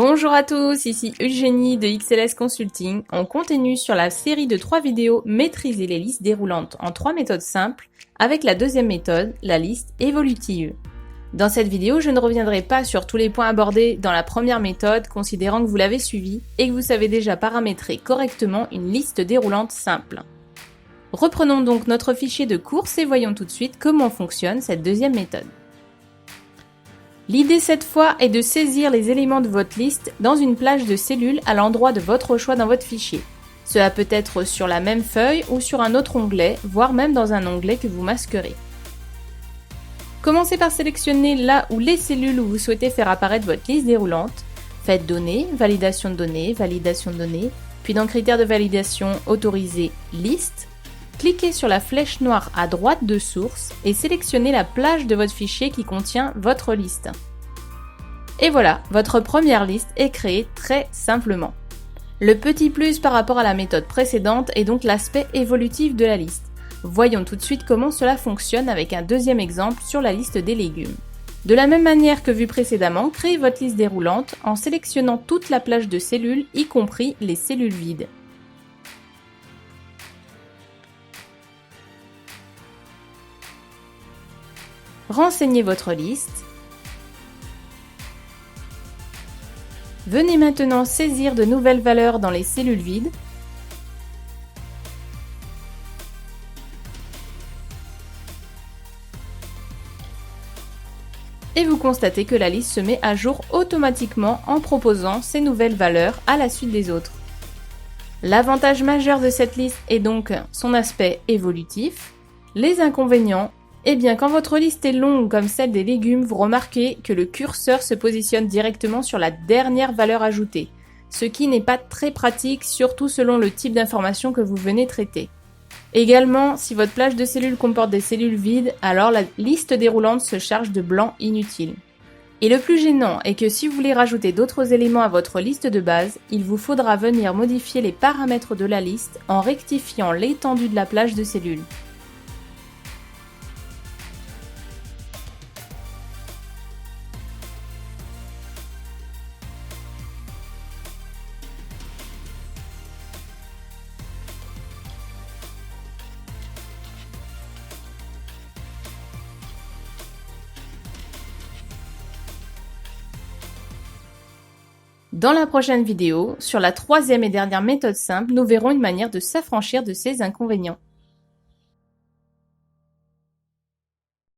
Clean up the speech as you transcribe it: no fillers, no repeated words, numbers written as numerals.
Bonjour à tous, ici Eugénie de XLS Consulting. On continue sur la série de 3 vidéos Maîtriser les listes déroulantes en 3 méthodes simples avec la deuxième méthode, la liste évolutive. Dans cette vidéo, je ne reviendrai pas sur tous les points abordés dans la première méthode, considérant que vous l'avez suivi et que vous savez déjà paramétrer correctement une liste déroulante simple. Reprenons donc notre fichier de course et voyons tout de suite comment fonctionne cette deuxième méthode. L'idée cette fois est de saisir les éléments de votre liste dans une plage de cellules à l'endroit de votre choix dans votre fichier. Cela peut être sur la même feuille ou sur un autre onglet, voire même dans un onglet que vous masquerez. Commencez par sélectionner là où les cellules où vous souhaitez faire apparaître votre liste déroulante. Faites Données, validation de données, puis dans Critères de validation, autorisez Liste. Cliquez sur la flèche noire à droite de Source et sélectionnez la plage de votre fichier qui contient votre liste. Et voilà, votre première liste est créée très simplement. Le petit plus par rapport à la méthode précédente est donc l'aspect évolutif de la liste. Voyons tout de suite comment cela fonctionne avec un deuxième exemple sur la liste des légumes. De la même manière que vu précédemment, créez votre liste déroulante en sélectionnant toute la plage de cellules, y compris les cellules vides. Renseignez votre liste. Venez maintenant saisir de nouvelles valeurs dans les cellules vides. Et vous constatez que la liste se met à jour automatiquement en proposant ces nouvelles valeurs à la suite des autres. L'avantage majeur de cette liste est donc son aspect évolutif. Les inconvénients, eh bien, quand votre liste est longue comme celle des légumes, vous remarquez que le curseur se positionne directement sur la dernière valeur ajoutée, ce qui n'est pas très pratique, surtout selon le type d'information que vous venez traiter. Également, si votre plage de cellules comporte des cellules vides, alors la liste déroulante se charge de blancs inutiles. Et le plus gênant est que si vous voulez rajouter d'autres éléments à votre liste de base, il vous faudra venir modifier les paramètres de la liste en rectifiant l'étendue de la plage de cellules. Dans la prochaine vidéo, sur la troisième et dernière méthode simple, nous verrons une manière de s'affranchir de ces inconvénients.